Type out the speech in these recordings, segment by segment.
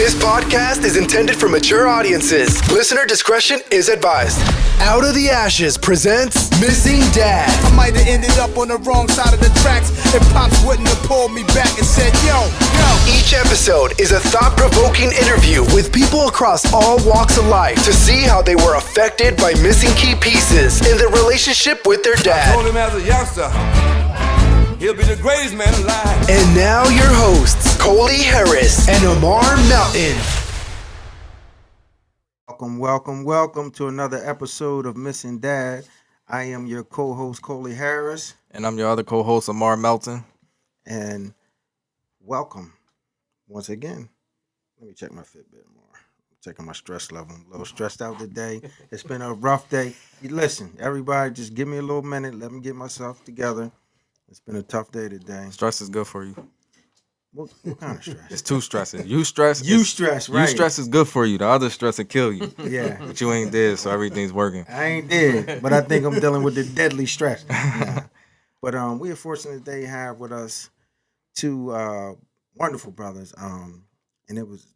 This podcast is intended for mature audiences. Listener discretion is advised. Out of the Ashes presents Missing Dad. I might have ended up on the wrong side of the tracks if Pops wouldn't have pulled me back and said, yo. Each episode is a thought-provoking interview with people across all walks of life to see how they were affected by missing key pieces in their relationship with their I dad. told him as a youngster, he'll be the greatest man alive. And now your hosts, Coley Harris and Amar Mountain. Welcome to another episode of Missing Dad. I am your co-host, Coley Harris. And I'm your other co-host, Amar Melton. And welcome once again. Let me check my Fitbit more. I'm checking my stress level. I'm a little stressed out today. It's been a rough day. Listen, everybody, just give me a little minute. Let me get myself together. It's been a tough day today. Stress is good for you. What kind of stress? It's two stresses. You stress. You stress, right. You stress is good for you. The other stress will kill you. Yeah. But you ain't dead, so everything's working. I ain't dead, but I think I'm dealing with the deadly stress. Yeah. But we are fortunate today to have with us two wonderful brothers. And it was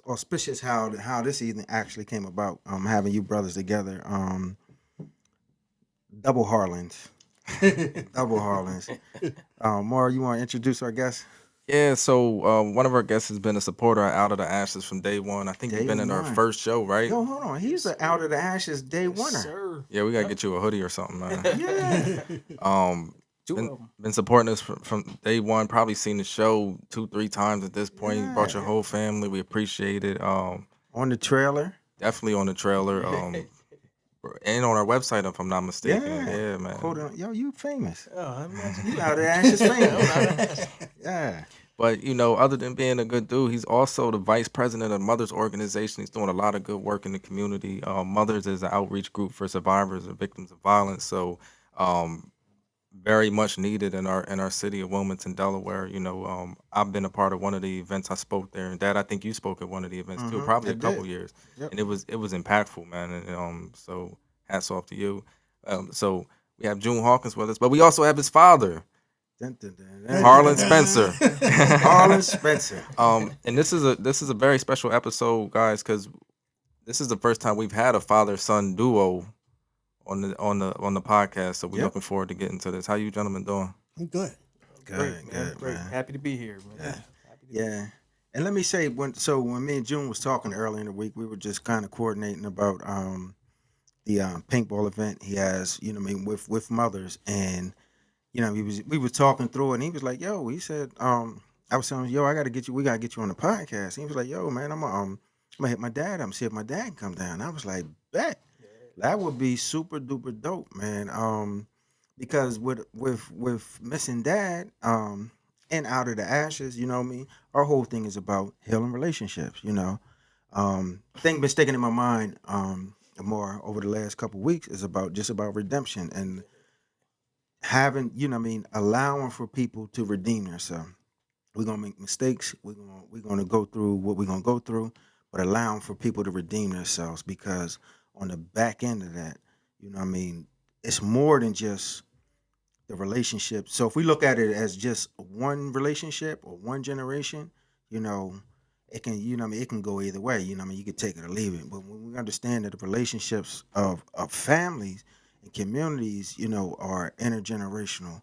auspicious how this evening actually came about. Having you brothers together. Double Harlans. Double Harlans. Maura, you want to introduce our guest? Yeah, so one of our guests has been a supporter of Out of the Ashes from day one. I think you've been in our first show, right? Yo, hold on. He's an Out of the Ashes day winner. Sir. Yeah, we got to get you a hoodie or something, man. Yeah. Been supporting us from day one. Probably seen the show 2-3 times at this point. Yeah. Brought your whole family. We appreciate it. On the trailer. Definitely on the trailer. And on our website, if I'm not mistaken. Yeah, man. Hold on. Yo, you famous. Oh, I'm You Out of the Ashes famous. Yeah. But, you know, other than being a good dude, he's also the vice president of the Mothers Organization. He's doing a lot of good work in the community. Mothers is an outreach group for survivors and victims of violence. So very much needed in our city of Wilmington, Delaware. You know, I've been a part of one of the events. I spoke there. And, Dad, I think you spoke at one of the events, too, probably a couple years. Yep. And it was impactful, man. And so hats off to you. So we have June Hawkins with us. But we also have his father. Dun, dun, dun. Harlan Spencer. Harlan Spencer. And this is a very special episode, guys, because this is the first time we've had a father-son duo on the podcast. So we're looking forward to getting to this. How you gentlemen doing? I'm good. Good, Great. man. Happy to be here, man. Yeah. And let me say, when me and June was talking earlier in the week, we were just kind of coordinating about the paintball event he has, with mothers. And we was talking through it, and he was like, "Yo," he said, I was telling him, "Yo, we gotta get you on the podcast." And he was like, "Yo, man, I'm gonna hit my dad up, see if my dad can come down." And I was like, "Bet, that would be super duper dope, man." Because with Missing Dad, and Out of the Ashes, you know what I mean, our whole thing is about healing relationships. Thing been sticking in my mind more over the last couple of weeks is about redemption and having, allowing for people to redeem themselves. We're gonna make mistakes. We're gonna go through what we're gonna go through, but allowing for people to redeem themselves, because on the back end of that, it's more than just the relationship. So if we look at it as just one relationship or one generation, it can, it can go either way. You could take it or leave it. But when we understand that the relationships of families and communities, are intergenerational,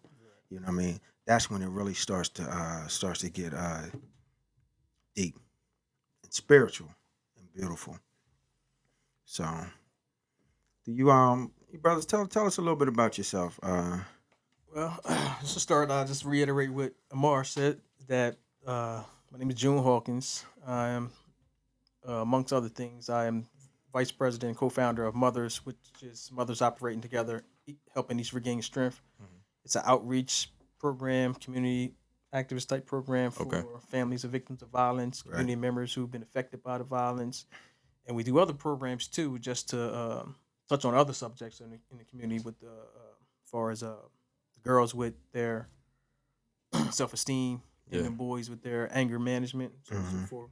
that's when it really starts to get deep and spiritual and beautiful. So, do you brothers tell us a little bit about yourself? Well, just to start, I'll just reiterate what Amar said, that my name is June Hawkins. I am, amongst other things, I am vice president and co-founder of Mothers, which is Mothers Operating Together, helping each regain strength. Mm-hmm. It's an outreach program, community activist type program for families of victims of violence, community members who've been affected by the violence. And we do other programs too, just to touch on other subjects in the community, with as far as the girls with their self-esteem, and the boys with their anger management, so on and so forth.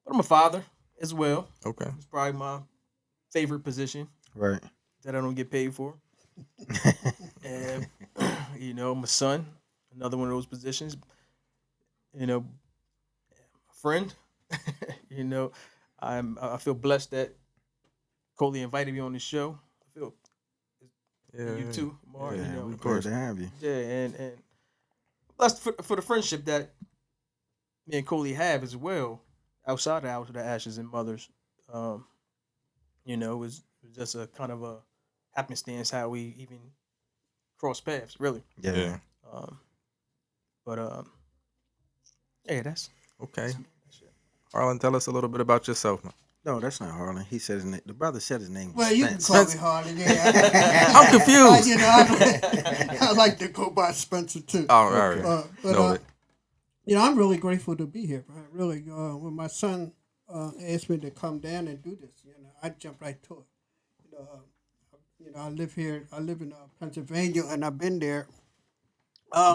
But I'm a father as well. Okay. It's probably my favorite position. Right. That I don't get paid for. And, my son, another one of those positions. A friend. You know, I feel blessed that Coley invited me on the show. I feel Yeah, you too, Mark. You Yeah, know, we're glad to have you. yeah, and blessed for the friendship that me and Coley have as well, outside of Out of the Ashes and Mothers. Um, it was just a kind of a happenstance how we even crossed paths, really. Yeah. yeah. Um, but yeah, that's Okay. that's it. Harlan, tell us a little bit about yourself, man. No, that's not Harlan. He said his name. The brother said his name was Well, you can Spence. call me Spence. Harlan. Yeah, I'm confused. I like to go by Spencer too. Oh, all right. But Noted. I'm really grateful to be here. Man. Really, when my son asked me to come down and do this, I jumped right to it. I live here. I live in Pennsylvania, and I've been there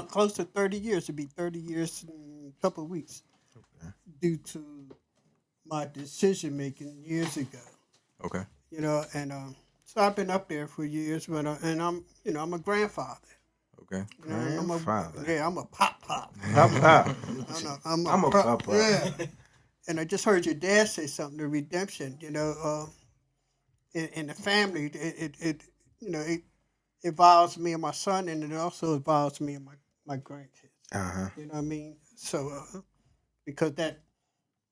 close to 30 years. It'll be 30 years in a couple of weeks, due to my decision making years ago. Okay. And so I've been up there for years, but and I'm a grandfather. Okay. Grandfather. I'm a pop. Pop. I'm a pop. Yeah. And I just heard your dad say something. The redemption, in the family, it involves me and my son, and it also involves me and my grandkids. You know what I mean? So because that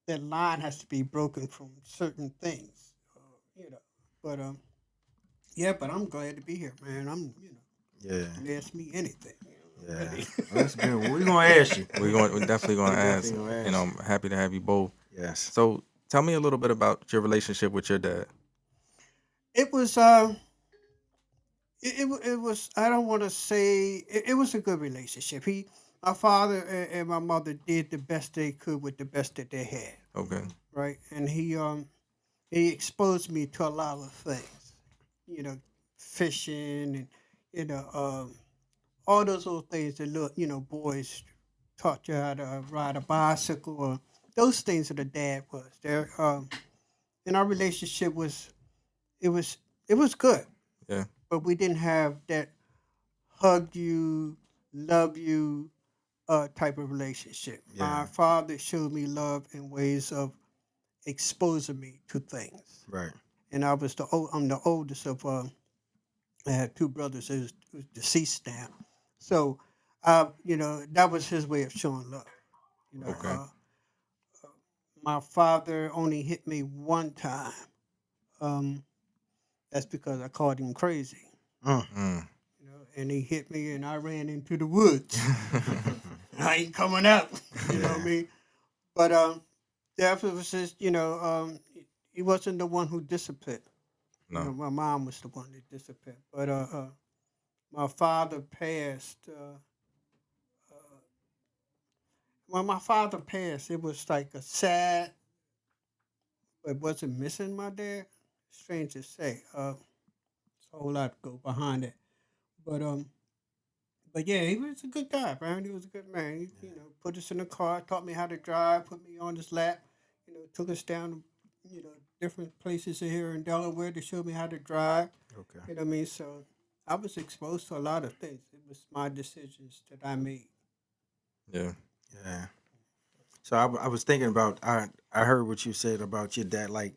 line has to be broken from certain things, But but I'm glad to be here, man. Yeah. You can ask me anything. Yeah. That's good. Well, we're gonna ask you. We're definitely going to ask. Definitely gonna ask. I'm happy to have you both. Yes. So tell me a little bit about your relationship with your dad. It was it was, I don't want to say it was a good relationship. My father and my mother did the best they could with the best that they had, Okay. right? And he exposed me to a lot of things, fishing and all those little things that boys taught you how to ride a bicycle, or those things that a dad was there. And our relationship it was good, Yeah. but we didn't have that hug you, love you type of relationship. Yeah. My father showed me love in ways of exposing me to things, Right. and I'm the oldest of. I had two brothers who's deceased now, so that was his way of showing love. Okay. My father only hit me one time. Um, that's because I called him crazy. Mm. And he hit me, and I ran into the woods. I ain't coming out. You know what I mean? But that was just, he wasn't the one who disciplined. No. My mom was the one that disciplined. But my father passed. When my father passed, it was like a sad, but wasn't missing my dad. Strange to say. It's a whole lot to go behind it. But yeah, he was a good guy, man. He was a good man. He, put us in the car, taught me how to drive, put me on his lap, took us down to, different places here in Delaware to show me how to drive. Okay. You know what I mean? So I was exposed to a lot of things. It was my decisions that I made. Yeah. Yeah. So I was thinking about I heard what you said about your dad, like,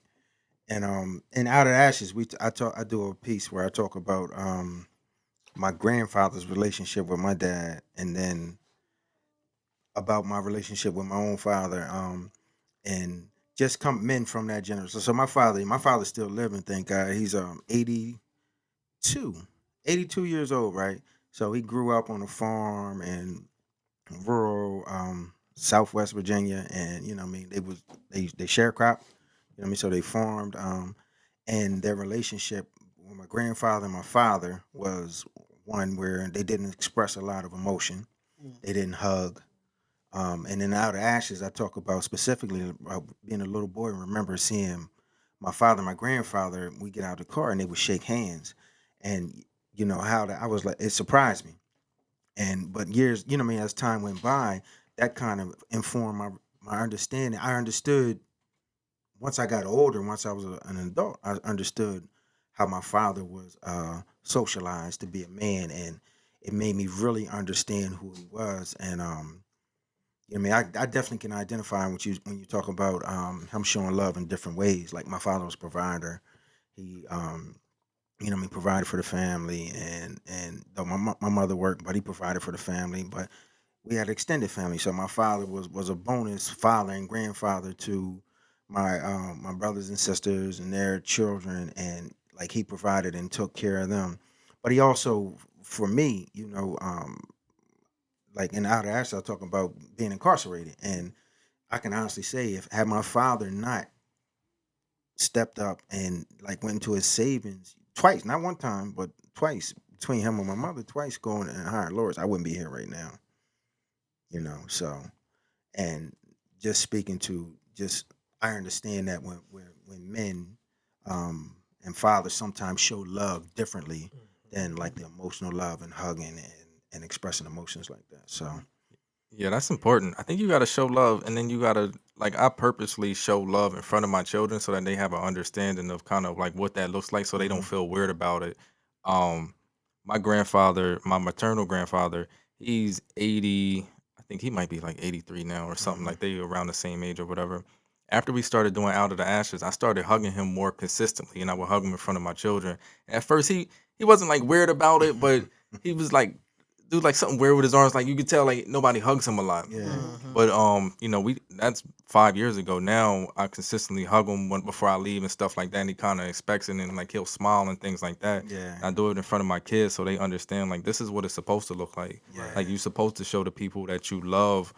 and Out of Ashes I do a piece where I talk about my grandfather's relationship with my dad, and then about my relationship with my own father, and just come men from that generation. So my father's still living, thank God. He's 82, 82 years old, right? So he grew up on a farm in rural Southwest Virginia, and what I mean, they sharecrop, what I mean, so they farmed, and their relationship with my grandfather and my father was one where they didn't express a lot of emotion, they didn't hug, and then Out of Ashes, I talk about specifically about being a little boy and remember seeing my father and my grandfather. We get out of the car and they would shake hands, and I was like, it surprised me. And but years, what I mean, as time went by, that kind of informed my understanding. I understood once I got older, once I was an adult, I understood how my father was socialized to be a man, and it made me really understand who he was. And I mean, I definitely can identify with you when you talk about him showing love in different ways. Like my father was a provider. He he provided for the family, and though my mother worked, but he provided for the family. But we had extended family, so my father was a bonus father and grandfather to my brothers and sisters and their children, and like he provided and took care of them. But he also, for me, like in Outer Ash, I talk about being incarcerated, and I can honestly say, if had my father not stepped up and like went into his savings twice, not one time, but twice between him and my mother, twice going and hiring lawyers, I wouldn't be here right now. So and just speaking to just I understand that when men and fathers sometimes show love differently than like the emotional love and hugging and expressing emotions like that. So Yeah, that's important. I think you gotta show love, and then you gotta like I purposely show love in front of my children so that they have an understanding of kind of like what that looks like, so they don't mhm, feel weird about it. Um, my grandfather, my maternal grandfather, he's 80. I think he might be like 83 now or something. mhm, Like they around the same age or whatever. After we started doing Out of the Ashes, I started hugging him more consistently, and I would hug him in front of my children. At first, he wasn't like weird about it, but he was like do like something weird with his arms. Like you could tell like nobody hugs him a lot. yeah, But we that's 5 years ago. Now I consistently hug him before I leave and stuff like that. And he kind of expects it and like he'll smile and things like that. yeah, And I do it in front of my kids so they understand like this is what it's supposed to look like. yeah, Like you're supposed to show the people that you love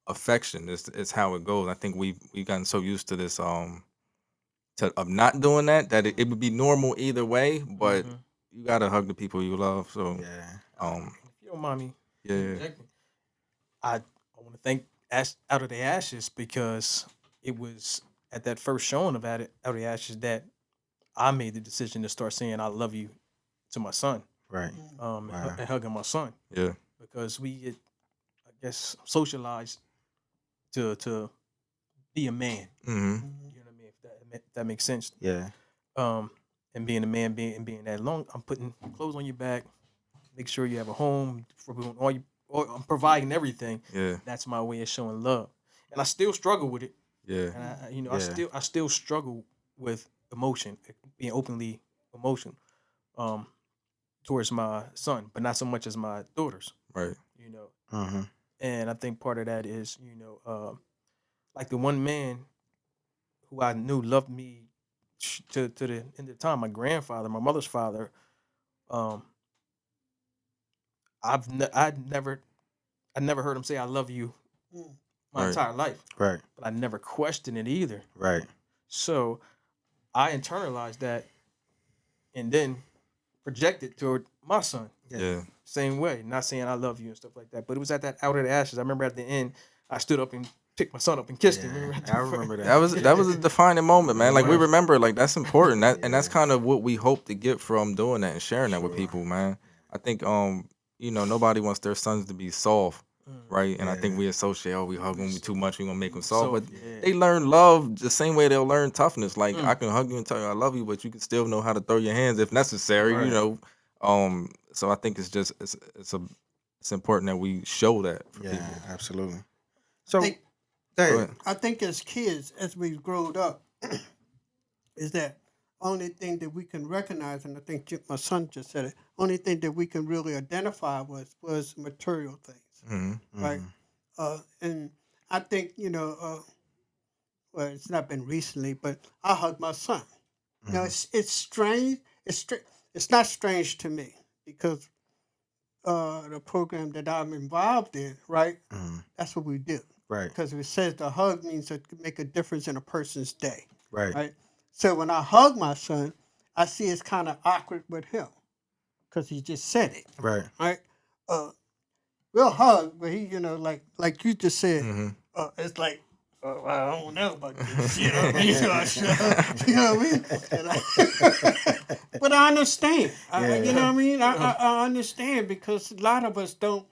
affection. It's how it goes. I think we've gotten so used to this of not doing that it would be normal either way. But you gotta hug the people you love. So yeah, um If you don't mind me yeah. interjecting, I want to thank Out of the Ashes because it was at that first showing of Out of the Ashes that I made the decision to start saying I love you to my son, right, wow, and hugging my son Yeah. because we get, I guess, socialized to be a man. Hmm. You know what I mean? If that makes sense. yeah, Um, and being a man, being that long, I'm putting clothes on your back, make sure you have a home for all you. Or I'm providing everything. Yeah. That's my way of showing love, and I still struggle with it. Yeah. And I yeah, still struggle with emotion, being openly emotional, um, towards my son, but not so much as my daughters. Right. You know, uh-huh, and I think part of that is like the one man who I knew loved me to the end of time, my grandfather, my mother's father. Um, I never heard him say I love you Mm. my Right. entire life, right, but I never questioned it either. right, So I internalized that and then projected toward my son. yeah, Yeah. Same way, not saying I love you and stuff like that. But it was at that Out of the Ashes. I remember at the end, I stood up and picked my son up and kissed him. yeah. Remember at the I remember That that. was a defining moment, man. Like we was. remember, like that's important. And that's Yeah, kind of what we hope to get from doing that and sharing that with sure, people, man. I think nobody wants their sons to be soft, right? And I think yeah, we associate, we hug them too much, we gonna make them soft. So But yeah. they learn love the same way they'll learn toughness. Like I Mm. can hug you and tell you I love you, but you can still know how to throw your hands if necessary, Right. So I think it's important that we show that for yeah, people. absolutely. I So, think Go hey, ahead. I think as kids, as we've grown up, is that only thing that we can recognize, and I think my son just said it. Only thing that we can really identify was material things, Hmm. right? And I think well, it's not been recently, but I hugged my son. Now it's strange. It's not strange to me because the program that I'm involved in, right? That's what we do. right, Because it says the hug means to make a difference in a person's day, right, right? So when I hug my son, I see it's kind of awkward with him because he just said it, right, right? We'll hug, but he, like you just said, Hmm. it's like, well, I don't know about this, you know what I mean? So I should, you know what I mean? But I understand, you know what I mean? I understand because a lot of us don't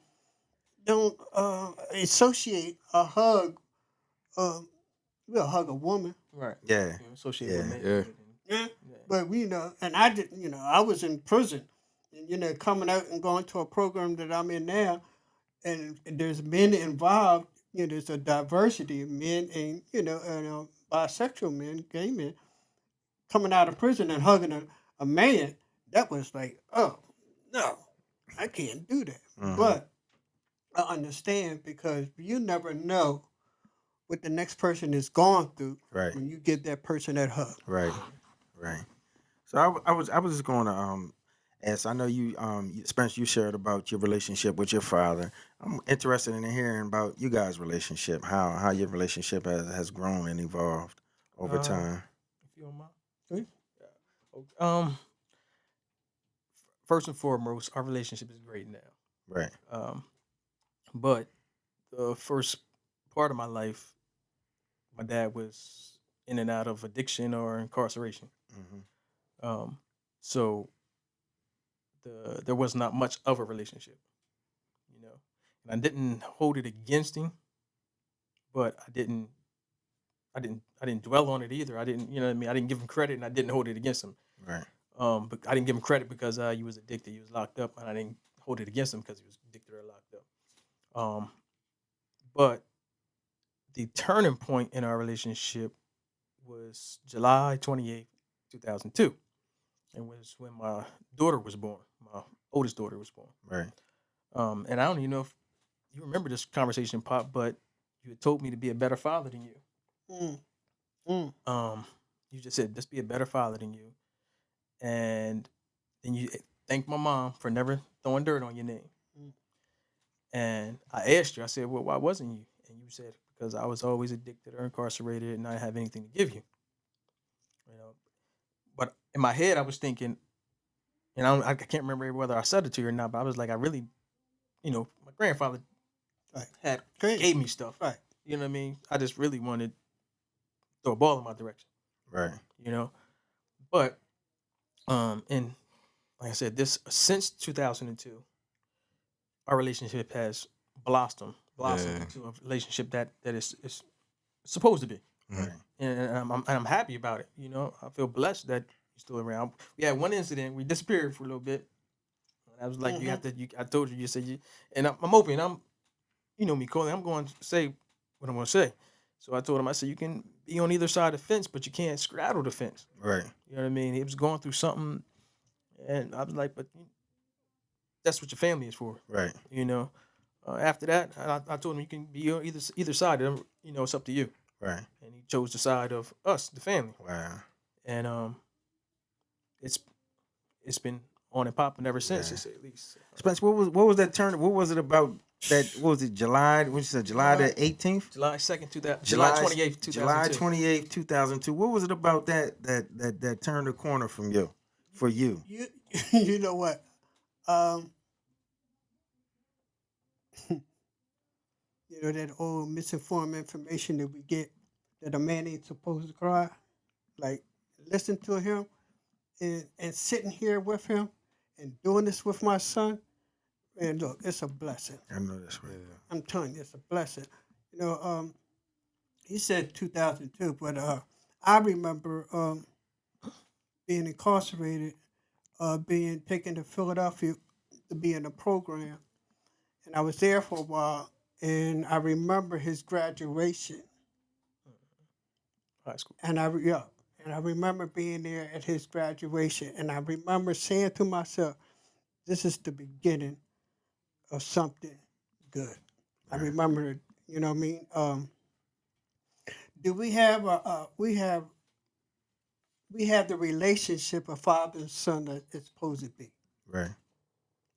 associate a hug. We'll hug a woman, Right. yeah, Associated with yeah, men. Yeah. yeah. But and I didn't. I was in prison, and coming out and going to a program that I'm in now, and there's men involved. there's a diversity of men and bisexual men, gay men coming out of prison and hugging a man. That was like, oh no, I can't do that. But I understand because you never know what the next person is going through Right. when you give that person that hug. Right. Right. So I was just going to ask. I know Spencer, you shared about your relationship with your father. I'm interested in hearing about you guys' relationship. How your relationship has grown and evolved over Uh, time. if you don't mind. Okay. First and foremost, our relationship is great now. Right. Um, but the first part of my life, my dad was in and out of addiction or incarceration. Hmm. Um, so there was not much of a relationship, you know. And I didn't hold it against him, but I didn't dwell on it either. I didn't, you know what I mean. I didn't give him credit, and I didn't hold it against him. Right. But I didn't give him credit because he was addicted. He was locked up, and I didn't hold it against him because he was addicted or locked up. Um, but the turning point in our relationship was July 28th, 2002. It was when my daughter was born. My oldest daughter was born. Right. And I don't even know if you remember this conversation, Pop, but you had told me to be a better father than you. Mm, mm. You just said, just be a better father than you. And then you thanked my mom for never throwing dirt on your name. Mm. And I asked you, I said, well, why wasn't you? And you said, because I was always addicted or incarcerated and I didn't have anything to give you. You know, but in my head, I was thinking, and I can't remember whether I said it to you or not, but I was like, I really, my grandfather Right. had Great. gave me stuff. Right. You know what I mean? I just really wanted to throw a ball in my direction. Right. You know, but and like I said, this since 2002, our relationship has blossomed Yeah. into a relationship that is supposed to be, Right. and I'm happy about it. You know, I feel blessed that he's still around. We had one incident. We disappeared for a little bit. And I was like, you have to. I told you. You said you, and I'm open. You know me, Colin. I'm going to say what I'm going to say. So I told him. I said, you can be on either side of the fence, but you can't straddle the fence. Right. You know what I mean? He was going through something, and I was like, but that's what your family is for. Right. You know. After that, I told him you can be on either side. You know, it's up to you. Right. And he chose the side of us, the family. Wow. And it's it's been on and popping ever since, Yeah. to say at least. Spence, what was that turn? What was it about that? What was it? July? What you said? July the 18th? July 2nd, July 28th, 2002. July 28th, 2002. What was it about that turned the corner from you, for you? You know what? That old misinformed information that we get that a man ain't supposed to cry. Like, listen to him and sitting here with him and doing this with my son. And look, it's a blessing. I know that's right. I'm telling you, it's a blessing. He said 2002, but I remember being incarcerated, being taken to Philadelphia to be in a program, and I was there for a while. And I remember his graduation, High school. and I remember being there at his graduation, and I remember saying to myself, "This is the beginning of something good." I remember, you know what I mean. Do we have we have the relationship of father and son that it's supposed to be? Right.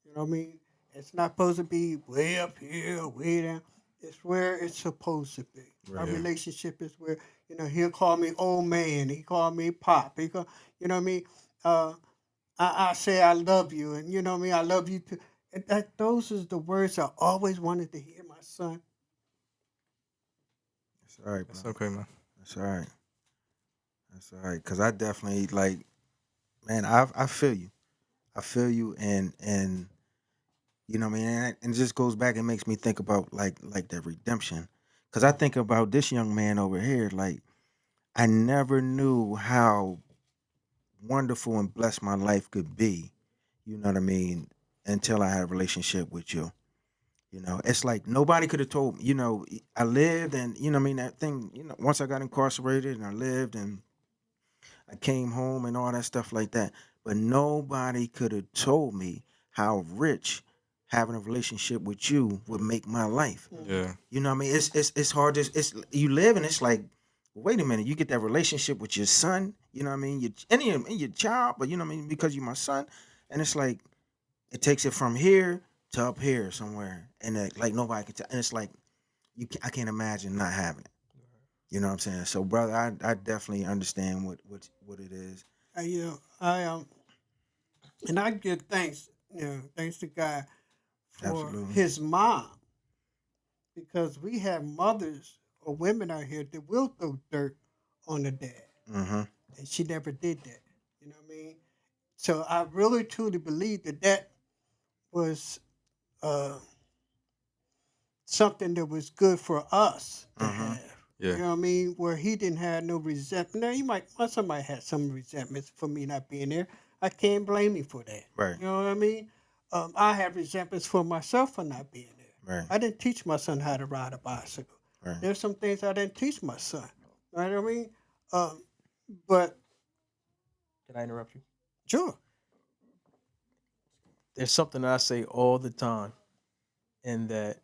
You know what I mean? It's not supposed to be way up here, way down. It's where it's supposed to be. Our Right. relationship is where, he'll call me old man. He call me pop. You know what I mean? I say I love you, and you know what I mean? I love you too. And those are the words I always wanted to hear my son. That's all right, That's bro. okay, man. That's all right. That's all right. Cause I definitely man, I feel you. I feel you, and you know what I mean. And it just goes back and makes me think about like that redemption. Cause I think about this young man over here. Like I never knew how wonderful and blessed my life could be. You know what I mean? Until I had a relationship with you. You know, it's like nobody could have told me. You know, I lived, and you know, what I mean, that thing. You know, once I got incarcerated, and I lived, and I came home, and all that stuff like that. But nobody could have told me how rich having a relationship with you would make my life. Yeah. You know what I mean? It's hard to it's you live and it's like, wait a minute, you get that relationship with your son, you know what I mean? Your child, but you know what I mean, because you're my son. And it's like it takes it from here to up here somewhere. And like nobody can tell. And it's like I can't imagine not having it. You know what I'm saying? So brother, I definitely understand what it is. You know, and I give thanks, thanks to God for Absolutely. his mom, because we have mothers or women out here that will throw dirt on the dad, Mm-hmm. and she never did that. You know what I mean? So I really truly believe that was uh, something that was good for us to Mm-hmm. have. Yeah. You know what I mean? Where he didn't have no resentment. Now, somebody had some resentments for me not being there. I can't blame him for that. Right. You know what I mean? I have resentments for myself for not being there. Right. I didn't teach my son how to ride a bicycle. Right. There's some things I didn't teach my son. You know what I mean? But Can I interrupt you? sure. There's something I say all the time, and that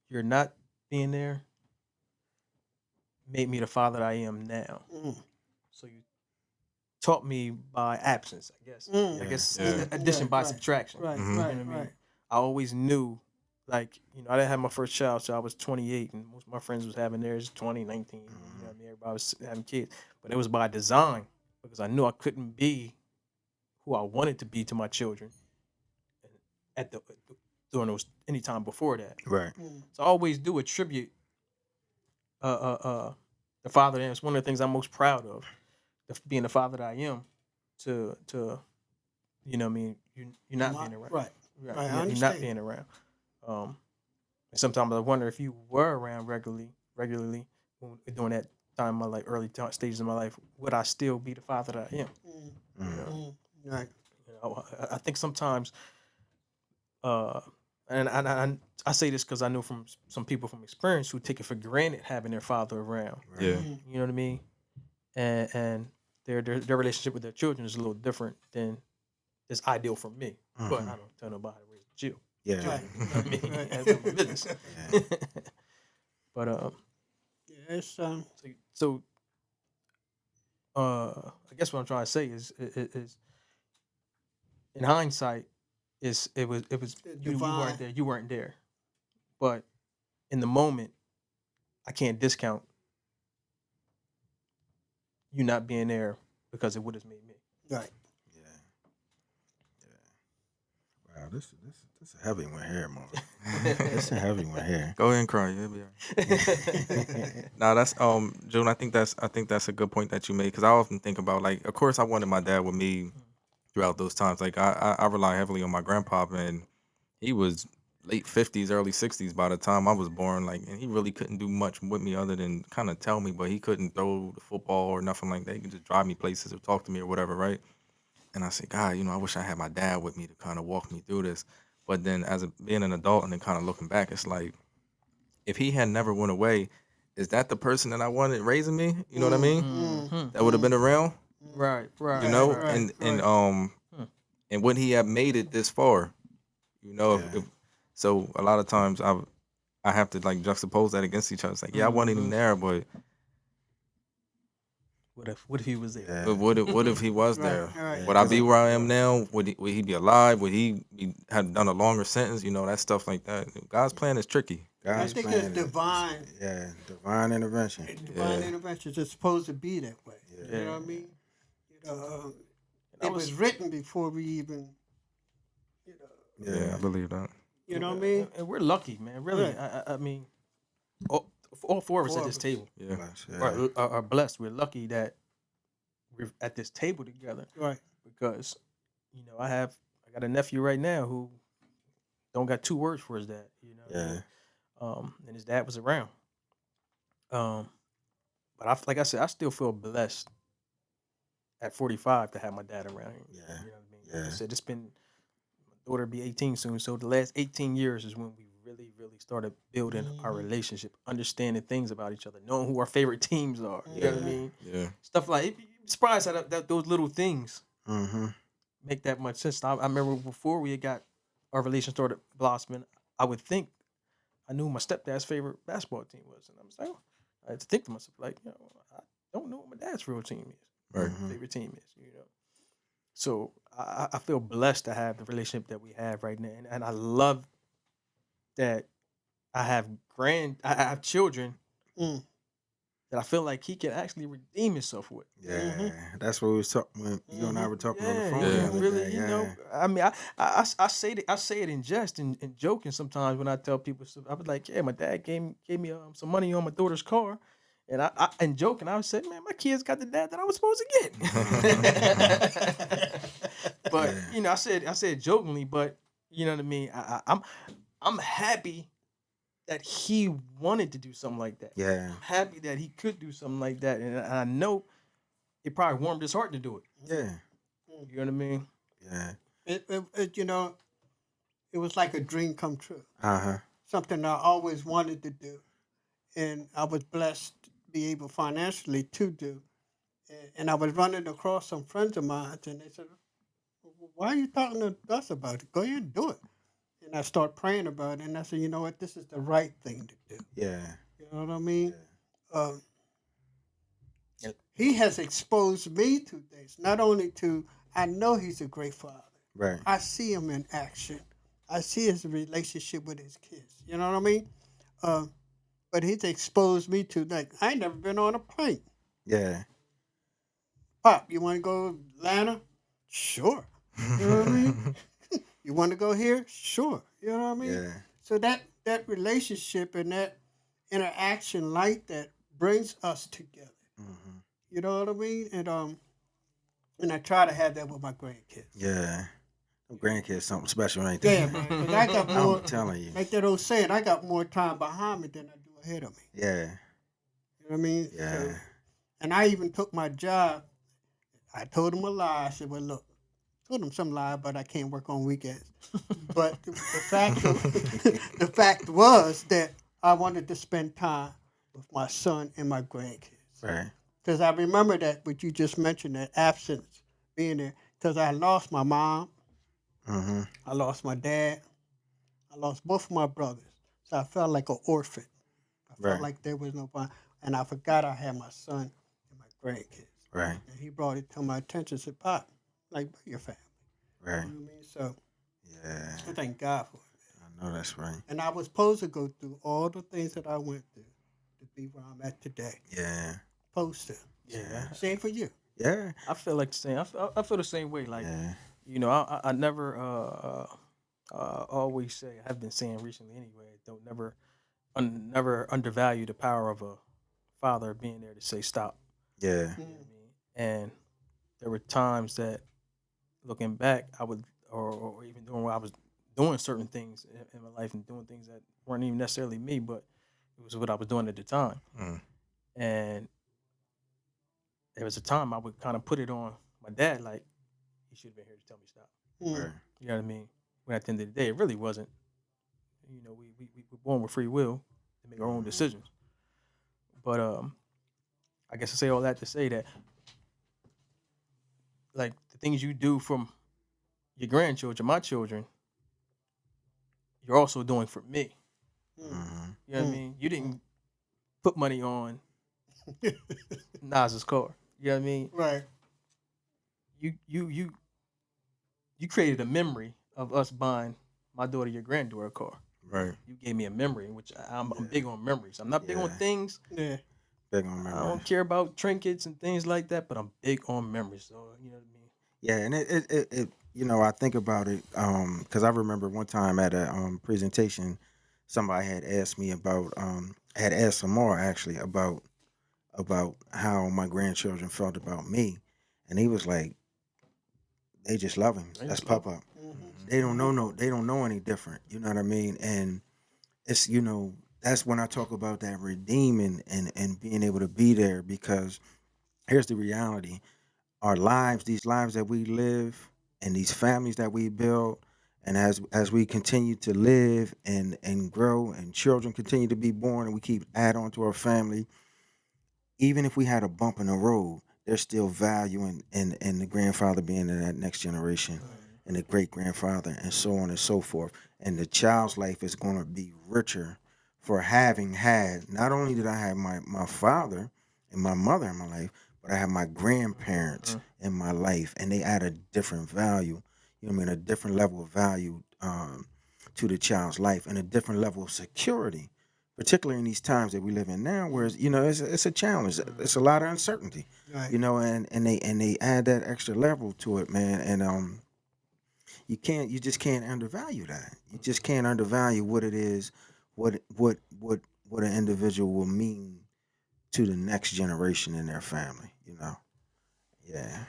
you're not being there made me the father that I am now. Mm. So you taught me by absence, I guess. Mm. I guess Yeah. addition by Right, subtraction. Right, Mhm. right, You know what I mean? right. I always knew, like, I didn't have my first child till I was 28, and most of my friends was having theirs 20, 19. You know what I mean? Everybody was having kids. But it was by design, because I knew I couldn't be who I wanted to be to my children at the during those any time before that. Right. Mm. So I always do attribute the father. And it's one of the things I'm most proud of, being the father that I am, to you know what I mean, you're not being around. Right. Right. Right, I You're not understand. being around. And sometimes I wonder if you were around regularly during that time in my life, stages of my life, would I still be the father that I am? Mm. You know, Mm. Right. I think sometimes, uh, and I say this because I know from some people from experience who take it for granted having their father around. Yeah. Mm. You know what I mean? And their relationship with their children is a little different than is ideal for me. But I don't tell nobody to raise you. Yeah. Right. You know what I mean? Right. That's my business. Yeah. But Yeah, it's so I guess what I'm trying to say is in hindsight, it was you divine. weren't there. You weren't there. But in the moment, I can't discount you not being there, because it would have made me. Right. Yeah. Yeah. Wow, this is a heavy one here, Mark. It's a heavy one here. Go ahead and cry. You'll be all right. Now that's June. I think that's a good point that you made, because I often think about, like, of course I wanted my dad with me throughout those times. Like I rely heavily on my grandpa, and he was late 50s, early 60s by the time I was born. Like, and he really couldn't do much with me other than kind of tell me, but he couldn't throw the football or nothing like that. He could just drive me places or talk to me or whatever, right? And I said, God, I wish I had my dad with me to kind of walk me through this. But then being an adult and then kind of looking back, it's like, if he had never went away, is that the person that I wanted raising me? You know what I mean? Mm-hmm. That would have been around, Right. you know? right, And right. and would he have made it this far? Yeah. So a lot of times I have to, like, juxtapose that against each other. It's like, yeah, I wanted him there, but What if he was there? Yeah. but what if he was Right, there? right. Would I be where I am now? Would he be alive? Would he have done a longer sentence? That stuff like that. God's plan is tricky. God's think plan it's divine. Yeah, divine intervention. Divine interventions are supposed to be that way. Yeah. You know what I mean? I It was- was written before we even, Yeah, I believe that. you know what I mean? And we're lucky, man. Really, Right. I mean, all four of us Four at of this us. table Yeah. Bless, yeah. are blessed. We're lucky that we're at this table together, Right. because I got a nephew right now who don't got two words for his dad. Yeah. And his dad was around. But like I said, I still feel blessed at 45 to have my dad around here. Yeah. You know what I mean? Like I Yeah. said, it's been daughter be 18 soon. So the last 18 years is when we really, really started building our relationship, understanding things about each other, knowing who our favorite teams are. You know what I mean? Yeah. Stuff like you're surprised that those little things Mm-hmm. make that much sense. I remember before we had got our relation started blossoming, I would think I knew my stepdad's favorite basketball team was, and I was like, oh, I had to think to myself like, I don't know what my dad's real team is, Right. favorite team is. So I feel blessed to have the relationship that we have right now, and I love that I have I have children Mm. that I feel like he can actually redeem himself with. Yeah, that's what we was talking when you and I were talking on the phone he the Yeah. can other really, day. Yeah. I mean, I say it in jest and joking sometimes when I tell people. I was like, yeah, my dad gave me some money on my daughter's car, and I and joking, I would say, man, my kids got the dad that I was supposed to get. But Yeah. I said jokingly, but you know what I mean. I'm happy that he wanted to do something like that. Yeah. I'm happy that he could do something like that, and I know it probably warmed his heart to do it. Yeah. You know what I mean? Yeah. It was like a dream come true. Uh-huh. Something I always wanted to do, and I was blessed to be able financially to do. And I was running across some friends of mine, and they said, "Why are you talking to us about it? Go ahead and do it." And I start praying about it, and I said, "You know what? This is the right thing to do." Yeah. You know what I mean? He has exposed me to things. Not only to, I know he's a great father. Right. I see him in action. I see his relationship with his kids. You know what I mean? But he's exposed me to, like, I ain't never been on a plane. Yeah. Pop, you want to go to Atlanta? Sure. You know what I mean? You want to go here? Sure. You know what I mean? Yeah. So that relationship and that interaction like that brings us together. Mm-hmm. You know what I mean? And I try to have that with my grandkids. Yeah. Them grandkids something special, ain't they? Yeah, man. Because I got more. I'm telling you. Like that old saying, I got more time behind me than I do ahead of me. Yeah. You know what I mean? Yeah. So, and I even took my job. I told him a lie. I said, "Well, look, told him some lie, but I can't work on weekends." But the the fact was that I wanted to spend time with my son and my grandkids. Right. Because I remember that what you just mentioned, that absence being there. Because I lost my mom, Mm-hmm. I lost my dad, I lost both of my brothers. So I felt like an orphan. I felt Right. like there was nobody. And I forgot I had my son and my grandkids. Right. And he brought it to my attention and said, "Pop, like, bring your family." Right. You know what I mean? So Yeah. I thank God for it. I know that's right. And I was supposed to go through all the things that I went through to be where I'm at today. Yeah. Supposed to. Yeah, Same for you. Yeah. I feel like the same. I feel the same way. Like Yeah. I never always say. I've been saying recently anyway. Don't never undervalue the power of a father being there to say stop. Yeah. You know what I mean? And there were times that, looking back, I would, or even doing I was doing certain things in my life and doing things that weren't even necessarily me, but it was what I was doing at the time. Mm. And there was a time I would kind of put it on my dad, like, he should have been here to tell me stop. Right. You know what I mean? When at the end of the day, it really wasn't. We were born with free will to make our own decisions. But I guess I say all that to say that, like, the things you do from your grandchildren, my children, you're also doing for me. Mm-hmm. You know what I mean? You didn't put money on Nas's car. You know what I mean? Right. You created a memory of us buying my daughter, your granddaughter, a car. Right. You gave me a memory, which I'm big on memories. I'm not big on Yeah. things. Yeah. Big on I memory. don't care about trinkets and things like that, but I'm big on memories. So you know what I mean? Yeah, and it I think about it because I remember one time at a presentation, somebody had asked me about had asked Samar actually about how my grandchildren felt about me, and he was like, they just love him. They That's just love Papa. Mm-hmm. They don't know any different. You know what I mean? And it's that's when I talk about that redeeming and being able to be there, because here's the reality. Our lives, these lives that we live and these families that we build And as we continue to live and grow, and children continue to be born, and we keep add on to our family, even if we had a bump in the road, there's still value in the grandfather being in that next generation, and the great grandfather, and so on and so forth. And the child's life is going to be richer for having had. Not only did I have my father and my mother in my life, but I have my grandparents in my life, and they add a different value. You know what I mean? A different level of value to the child's life, and a different level of security, particularly in these times that we live in now, where it's a challenge. It's a lot of uncertainty, Right. and they add that extra level to it, man. And you just can't undervalue that. You just can't undervalue what it is, what an individual will mean to the next generation in their family. Yeah.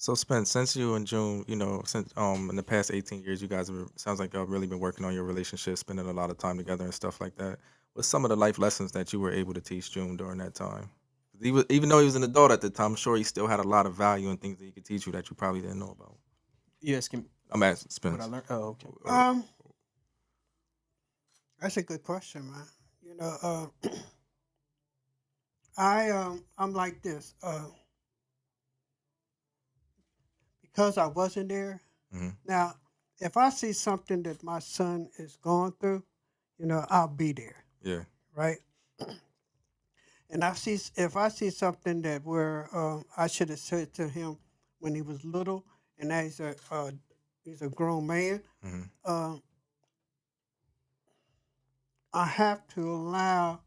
So Spence, since you and June, since in the past 18 years, you guys have sounds like y'all really been working on your relationship, spending a lot of time together and stuff like that. What's some of the life lessons that you were able to teach June during that time? Even though he was an adult at the time, I'm sure he still had a lot of value and things that he could teach you that you probably didn't know about. You asking I'm asking what I Spence. learned? Oh, okay. That's a good question, man. I'm like this. Because I wasn't there. Hmm. Now, if I see something that my son is going through, I'll be there, Yeah. right? And if I see something that where I should have said to him when he was little, and now he's a grown man, Hmm. uh, I have to allow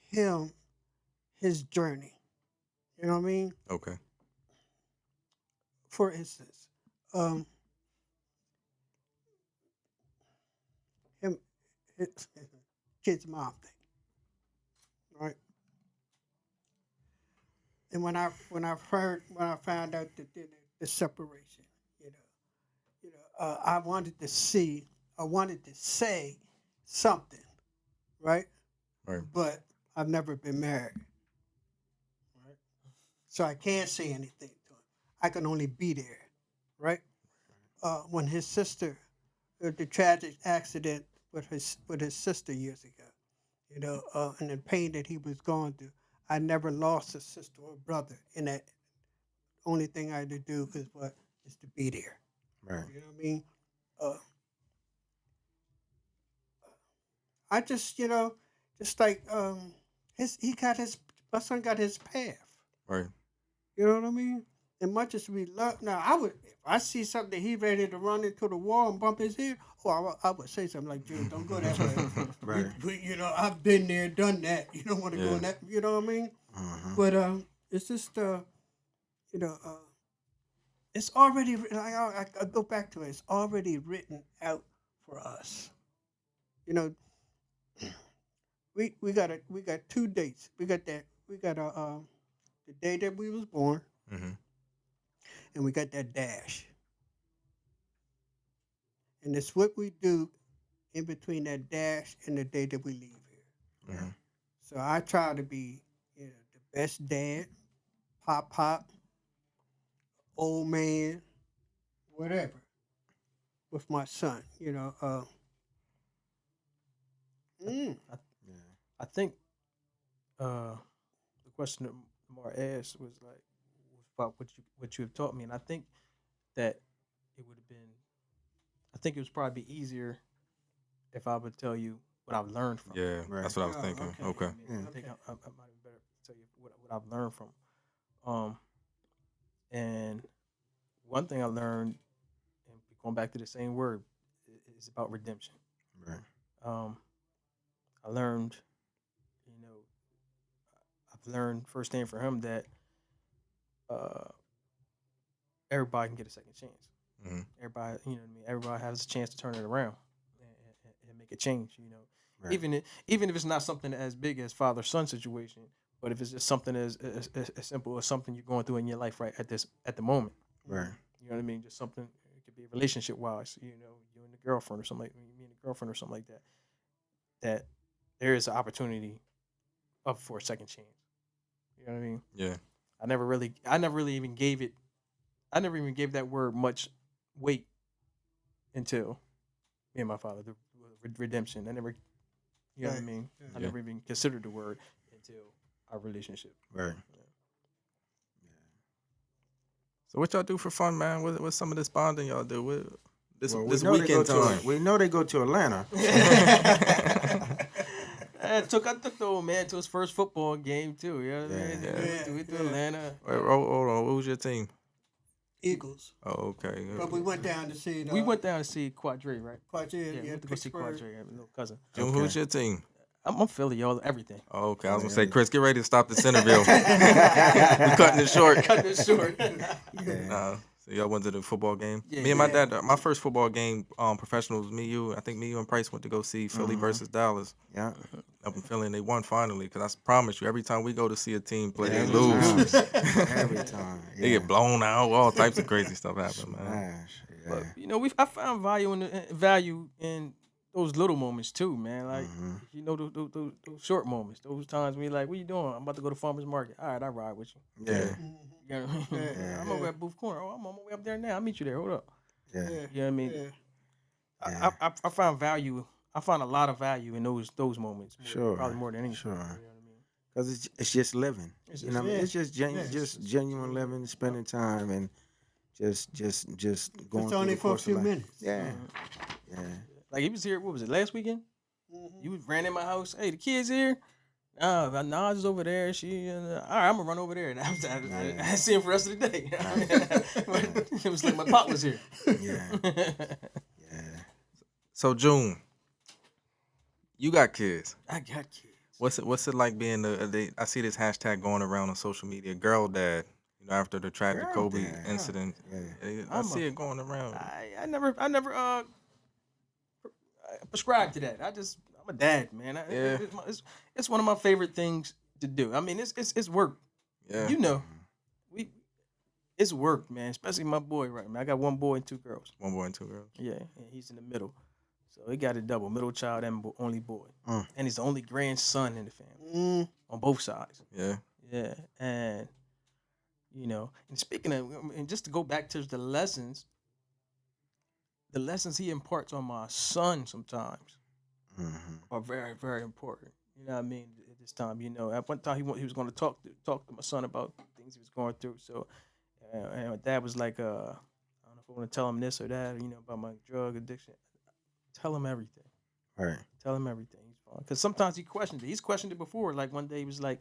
him his journey. You know what I mean? Okay. For instance, um, him, his kid's mom thing, right? And when I found out that the separation, you know, I wanted to say something, right? Right. But I've never been married, right? So I can't say anything to him. I can only be there, right? When his sister, the tragic accident with his sister years ago, and the pain that he was going through, I never lost a sister or brother, and that only thing I had to do is to be there. Right. You know what I mean? Uh, I just just like my son got his path. Right. You know what I mean? And much as we love, now if I see something that he ready to run into the wall and bump his head, I would say something like, "Dude, don't go that way." Right. I've been there, done that. You don't want to go Yeah. in that. You know what I mean? But it's just you know, uh, it's already. I go back to it. It's already written out for us. You know, we got 2 dates. We got the day that we was born, Hmm. and we got that dash. And it's what we do in between that dash and the day that we leave here. Hmm. So I try to be, the best dad, pop, old man, whatever, with my son. Mm, I, I think the question that Mar asked was about what you have taught me, and I think that it would have been. I think it was probably easier if I would tell you what I've learned from it. Yeah. Right. That's what I was oh, thinking. okay. Okay. I think I might have better tell you what I've learned from. Um, and one thing I learned, and going back to the same word, is about redemption. Right. Um, I learned, you know, I've learned firsthand from him that uh, everybody can get a second chance. Hmm. Everybody, you know what I mean. Everybody has a chance to turn it around and make a change. Right. Even if it's not something as big as father son situation, but if it's just something as simple as something you're going through in your life right at the moment. Right. You know what I mean? Just something. It could be relationship wise. You and the girlfriend or something like me and the girlfriend or something like that. That there is an opportunity up for a second chance. You know what I mean? Yeah. I never really even gave it. I never even gave that word much weight until me and my father, the redemption. I never, you know what I Right. mean? I Yeah. never even considered the word until our relationship. Right. So what y'all do for fun, man? What's some of this bonding y'all do? This Well, this weekend time. we know they go to Atlanta. I took the old man to his first football game too. You know what I mean? Yeah. We went to Atlanta. Wait, hold on. What was your team? Eagles. Oh, okay. But we went down to see the We went down to see Quadre, right? Quadri, Yeah, we went to go see Pittsburgh. Quadre, my little cousin. June, who's your team? I'm Philly, y'all, everything. Oh, okay. I was Oh, gonna say, yeah. Chris, get ready to stop this interview. We're cutting it short. Cut this short. So y'all went to the football game. Yeah, Me and my yeah. dad. My first football game, professional was me, you. I think me, you, and Price went to go see Philly versus Dallas Yeah. up in Philly, and they won finally. Because I promise you, every time we go to see a team play, they Every lose. time. Every time. They get blown out. All types of crazy stuff happen, man. Smash. Yeah. But you know, I found value in those little moments too, man. Like you know, those short moments, those times when you're like, "What you doing? I'm about to go to farmers market." All right, I ride with you. Yeah. You know what I mean? Yeah. I'm over at Booth Corner. Oh, I'm on my way up there now. I'll meet you there. Hold up. Yeah. You know what I mean? Yeah. I found value. I found a lot of value in those moments. Sure. Probably more than anything. Sure. You know what I mean? Because it's just living. It's You know what I mean? It's just Yeah. just genuine living, spending time, and just going It's through only the for a course of few life. minutes. Yeah. Yeah. Like he was here. What was it? Last weekend? You ran in my house. Hey, the kids here. Nas is over there. She. All right, I'm gonna run over there. And I see him for the rest of the day. But it was like my pop was here. Yeah. Yeah. So June, you got kids. I got kids. What's it like being I see this hashtag going around on social media, girl dad. You know, after the tragic Girl Kobe dad. incident, Yeah. I see it going around. I never prescribe to that. I'm a dad, man. Yeah. It's one of my favorite things to do. I mean, it's work. Yeah, You know, it's work, man. Especially my boy, right, man. I got one boy and two girls. one boy and two girls. Yeah, and he's in the middle. So he got a double, middle child and only boy. Mm. And he's the only grandson in the family on both sides. Yeah, Yeah, and you know, and speaking of, and just to go back to the lessons he imparts on my son sometimes are very, very important. You know what I mean? At this time, you know, at one time he was going to talk to my son about things he was going through. So, and my dad was like, I don't know if I want to tell him this or that, you know, about my drug addiction. Tell him everything. Right. Tell him everything. He's fine. Because sometimes he questioned it. He's questioned it before. Like one day he was like,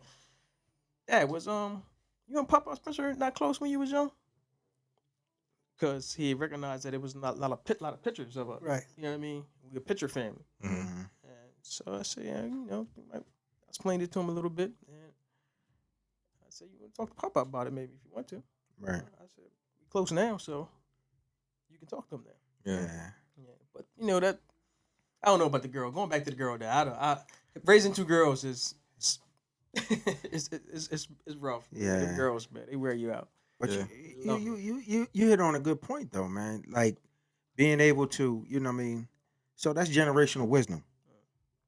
"Dad, was you and Papa Spencer not close when you was young?" Because he recognized that it was not a lot of pictures of us. Right. You know what I mean? We a picture family. Mm-hmm. And so I said, yeah, you know, I explained it to him a little bit. And I said, you want to talk to Papa about it maybe if you want to. Right. I said, we close now, so you can talk to him now. yeah. Yeah. Yeah, but you know that I don't know about the girl. Going back to the girl there, I raising two girls is it's rough. Yeah. The girls, man, they wear you out. But Yeah. you hit on a good point though, man. Like being able to, you know what I mean? So that's generational wisdom.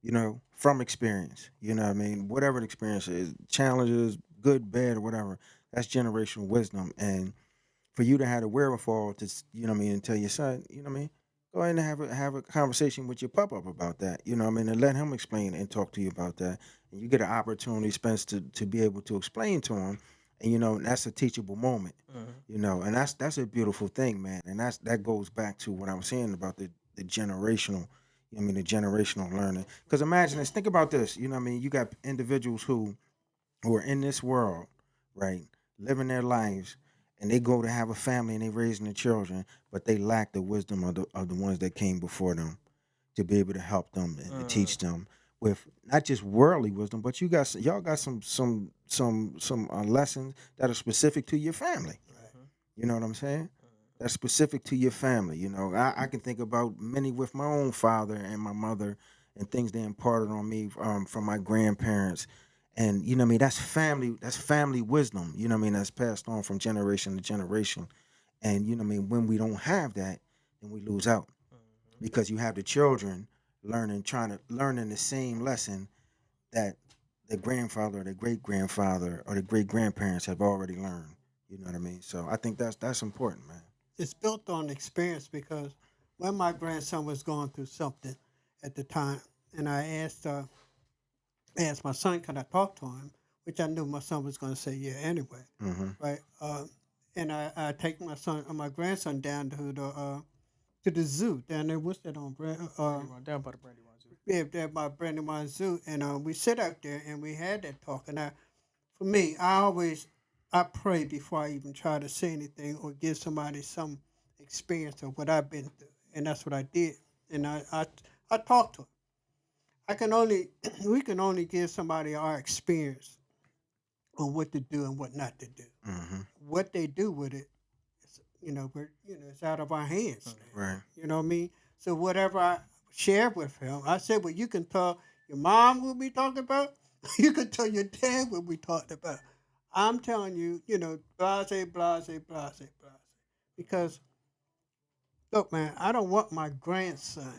You know, from experience. You know what I mean? Whatever the experience is, challenges, good, bad, or whatever, that's generational wisdom. And for you to have the wherewithal to, you know what I mean, and tell your son, you know what I mean, go ahead and have a conversation with your pop up about that. You know what I mean, and let him explain and talk to you about that. And you get an opportunity, Spence, to be able to explain to him. And you know, that's a teachable moment. You know, and that's a beautiful thing, man. And that goes back to what I was saying about the generational, you know what I mean, the generational learning. Because imagine this, think about this, you know what I mean, you got individuals who are in this world, right, living their lives, and they go to have a family and they raising their children, but they lack the wisdom of the ones that came before them to be able to help them and to teach them with not just worldly wisdom, but y'all got some lessons that are specific to your family. You know what I'm saying? That's specific to your family. You know, I can think about many with my own father and my mother and things they imparted on me from my grandparents. And, you know what I mean, that's family wisdom, you know what I mean, that's passed on from generation to generation. And, you know what I mean, when we don't have that, then we lose out. Because you have the children learning the same lesson that the grandfather or the great grandfather or the great grandparents have already learned. You know what I mean? So I think that's important, man. It's built on experience because when my grandson was going through something at the time, and I asked my son, "Can I talk to him?" Which I knew my son was going to say yeah anyway, right? And I take my grandson down to the zoo down there. What's that on? Down by the Brandywine Zoo. Yeah, there by Brandywine Zoo, and we sit out there and we had that talk. And for me, I pray before I even try to say anything or give somebody some experience of what I've been through, and that's what I did. And I talked to him. I can only we can only give somebody our experience on what to do and what not to do. What they do with it, it's out of our hands. Right. You know what I mean? So whatever I shared with him, I said, well, you can tell your mom what we talking about. You can tell your dad what we talked about. I'm telling you, blase, blase, blase, blase. Because, look, man, I don't want my grandson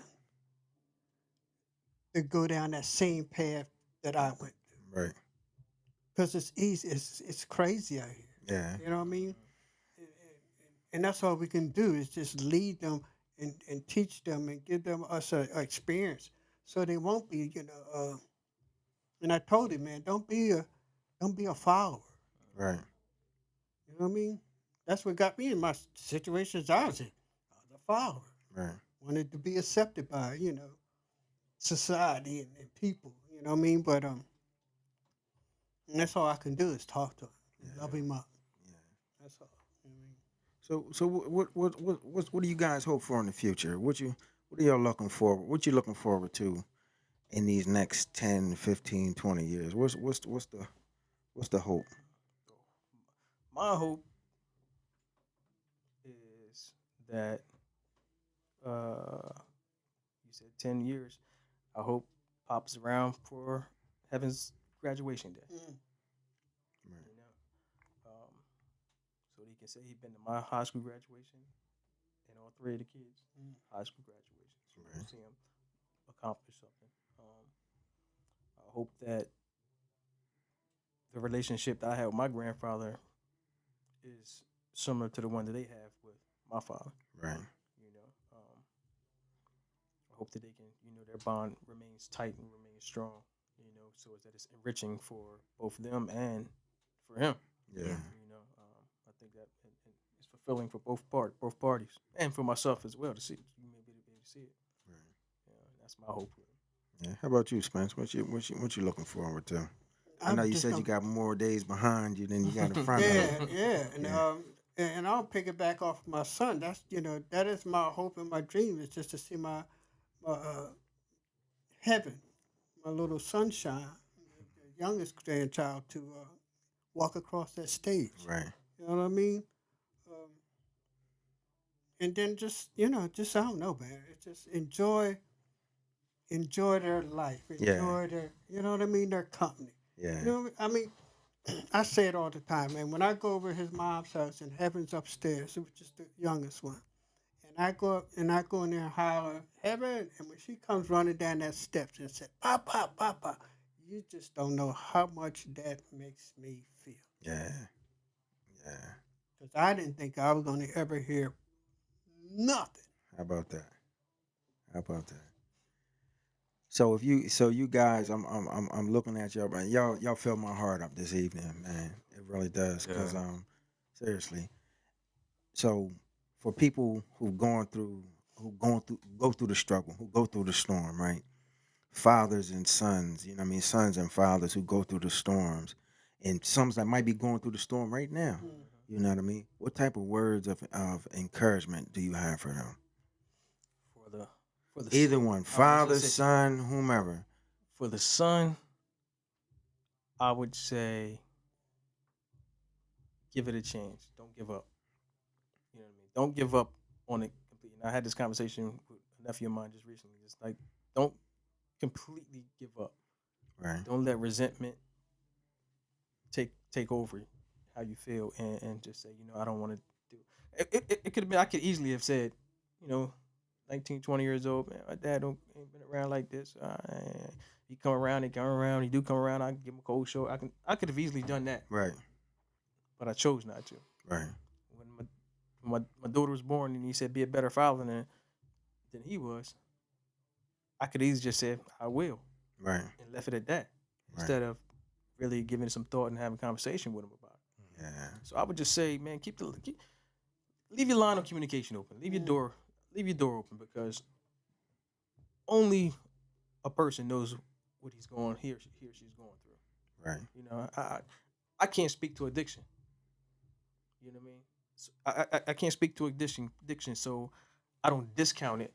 to go down that same path that I went through. Right. Because it's easy. It's crazy out here. Yeah. You know what I mean? And that's all we can do is just lead them and teach them and give them us a experience so they won't be, and I told him, man, don't be a follower. Right. You know what I mean? That's what got me in my situations I was in. I was a follower. Right. Wanted to be accepted by, society and people. You know what I mean? But and that's all I can do is talk to him, love him up. Yeah. That's all. You know what I mean? So what do you guys hope for in the future? What are y'all looking forward? What you looking forward to in these next 10, 15, 20 years? What's the hope? My hope is that you said 10 years. I hope Pop's around for Heaven's graduation day. Mm. Right. You know, so he can say he's been to my high school graduation and all three of the kids' high school graduation. So we'll see him accomplish something. I hope that the relationship that I had with my grandfather is similar to the one that they have with my father. Right. I hope that they can, their bond remains tight and remains strong, so that it's enriching for both them and for him. Yeah. I think that it's fulfilling for both parties, and for myself as well to see. You may be able to see it. Right. That's my hope. Yeah. How about you, Spence? What you looking forward to? I I'm know you just said you gonna- got more days behind you than you got in front of Yeah, you. yeah, and Yeah. and I'll pick it back off my son. That's that is my hope and my dream is just to see my heaven, my little sunshine, the youngest grandchild to walk across that stage. Right. You know what I mean? Um, and then just I don't know, man. It's just enjoy their life, Yeah. enjoy their what I mean, their company. Yeah. You know, I mean, I say it all the time, man. When I go over to his mom's house and Heaven's upstairs, which is the youngest one, and I go up and I go in there and holler, Heaven, and when she comes running down that steps and said, Papa, Papa, you just don't know how much that makes me feel. Yeah. Yeah. Because I didn't think I was going to ever hear nothing. How about that? How about that? So you guys, I'm looking at y'all, man. Y'all fill my heart up this evening, man. It really does, cause Yeah. seriously. So for people go through the struggle, who go through the storm, right? Fathers and sons, you know what I mean, sons and fathers who go through the storms, and some that might be going through the storm right now. You know what I mean? What type of words of encouragement do you have for them? For the Either son- one, I was father, gonna say, son, whomever. for the son, I would say give it a chance. Don't give up. You know what I mean? Don't give up on it completely. And I had this conversation with a nephew of mine just recently. It's like, don't completely give up. Right. Don't let resentment take over how you feel, and just say, I don't want to do it could have been, I could easily have said, 19, 20 years old, man, my dad ain't been around like this. He come around, he do come around, I can give him a cold shoulder. I could have easily done that, Right. but I chose not to. Right. When my daughter was born and he said be a better father, then than he was, I could easily just say I will Right. and left it at that Right. instead of really giving it some thought and having a conversation with him about it. Yeah. So I would just say, man, leave your line of communication open. Leave your door open because only a person knows what he or she's going through. Right. You know, I can't speak to addiction. You know what I mean? So I can't speak to addiction, so I don't discount it,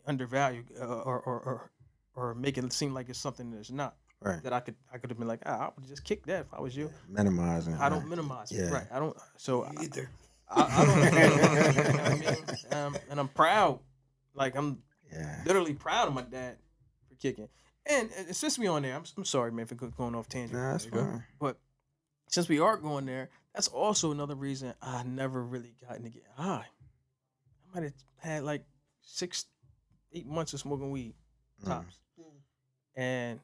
undervalue, or make it seem like it's something that it's not. Right. That I could have been like, I would just kick that if I was you. Minimizing. I don't right. minimize it. Yeah. Right. I don't. So Either. I don't. You know what I mean? And I'm proud. Like I'm Yeah. literally proud of my dad for kicking. And since we on there, I'm sorry, man, for going off tangent. Nah, that's fine. But since we are going there, that's also another reason I never really gotten to get high. I might have had like 6-8 months of smoking weed, tops. And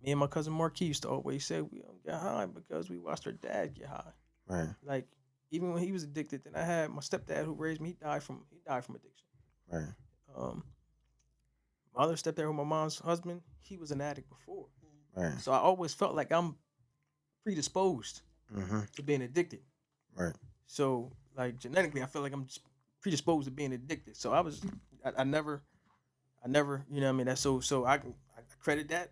me and my cousin Marquis used to always say we don't get high because we watched our dad get high. Right. Like even when he was addicted, then I had my stepdad who raised me. He died from addiction. Right. My other stepdad, who my mom's husband, he was an addict before. Right. So I always felt like I'm predisposed Mm-hmm. to being addicted. Right. So like genetically, I feel like I'm just predisposed to being addicted. So I never, you know what I mean? That's so I credit that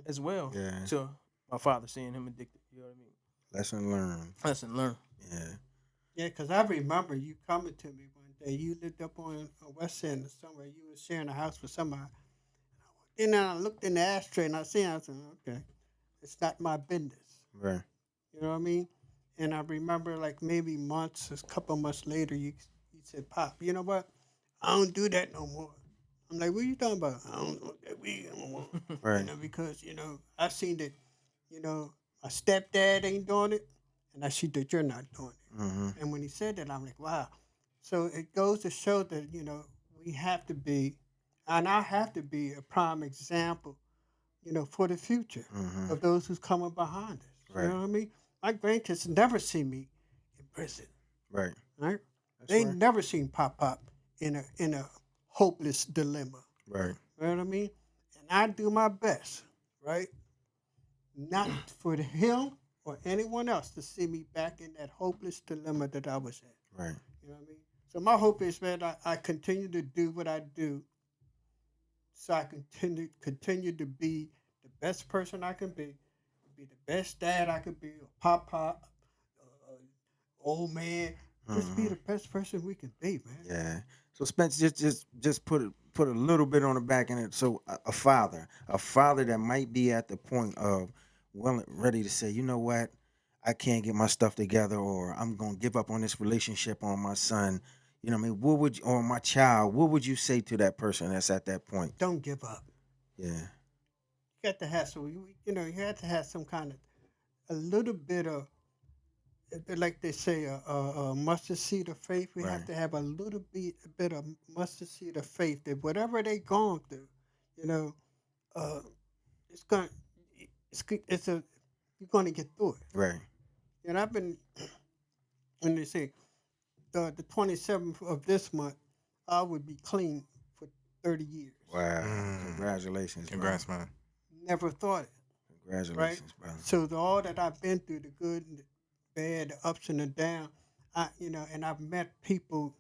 as well Yeah. to my father seeing him addicted. You know what I mean? Lesson learned. Lesson learned. Yeah. Yeah, because I remember you coming to me one day. You lived up on West End or somewhere. You were sharing a house with somebody. Then I looked in the ashtray and I said, okay, it's not my business. Right. You know what I mean? And I remember like maybe a couple months later, you said, Pop, you know what? I don't do that no more. I'm like, what are you talking about? I don't smoke that weed no more. Right. You know, because, I seen that, my stepdad ain't doing it, and I see that you're not doing it. Mm-hmm. And when he said that, I'm like, wow. So it goes to show that, we have to be, and I have to be a prime example, for the future Mm-hmm. of those who's coming behind us. Right. You know what I mean? My grandkids never see me in prison, Right. right? That's They right. never seen Pop in a hopeless dilemma. Right. You know what I mean? And I do my best, right? Not for him or anyone else to see me back in that hopeless dilemma that I was in. Right. You know what I mean? So my hope is, man, I continue to do what I do so I continue to be the best person I can be the best dad I could be, a pop, old man. Just be the best person we can be, man. Yeah. So Spence, just put a little bit on the back end. So a father that might be at the point of ready to say, you know what, I can't get my stuff together, or I'm gonna give up on this relationship on my son. You know what I mean? What would you, or my child? What would you say to that person that's at that point? Don't give up. Yeah. You got to have you have to have some kind of a little bit of, like they say, a mustard seed of faith. We have Right. to have a little bit of mustard seed of faith that whatever they going through, you're gonna get through it. Right. And I've been, when they say the 27th of this month, I would be clean for 30 years. Wow. Congratulations. Congrats, bro. man. Never thought it. Congratulations, brother. So all that I've been through, the good and the bad, the ups and the down, and I've met people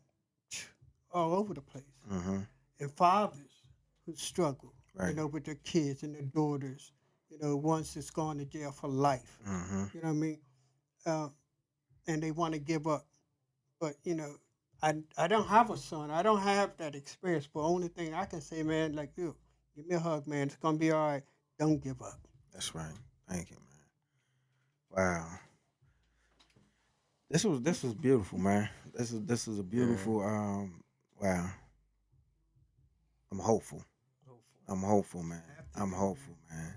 all over the place, Mm-hmm. and fathers who struggle, Right. with their kids and their daughters, ones that's gone to jail for life. Mm-hmm. You know what I mean? And they want to give up, but I don't have a son. I don't have that experience. But only thing I can say, man, like you, give me a hug, man. It's gonna be all right. Don't give up. That's right. Thank you, man. Wow. This was beautiful, man. This is a beautiful wow. I'm hopeful. I'm hopeful, man. I'm hopeful, man.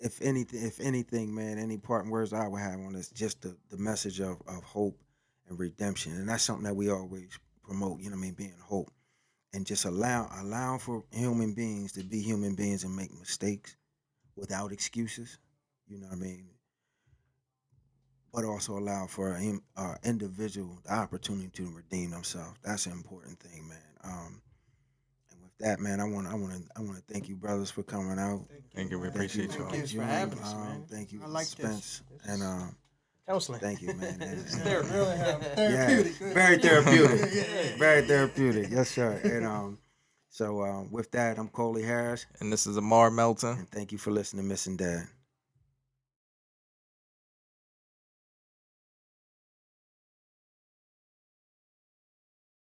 If anything, man, any parting words I would have on this, just the message of hope and redemption. And that's something that we always promote, you know what I mean, being hope. And just allow for human beings to be human beings and make mistakes without excuses. You know what I mean? but also allow for an individual the opportunity to redeem themselves. That's an important thing, man. And with that, man, I want to thank you, brothers, for coming out. Thank you. We Thank you, appreciate you. Thank you for June. having us, man. Thank you, I like this. Spence, and Counseling. thank you, man. It's And- therapy. Therapeutic. very therapeutic, very therapeutic. Yes, sir. And so with that, I'm Coley Harris, And this is Amar Melton. and thank you for listening to Missing Dad.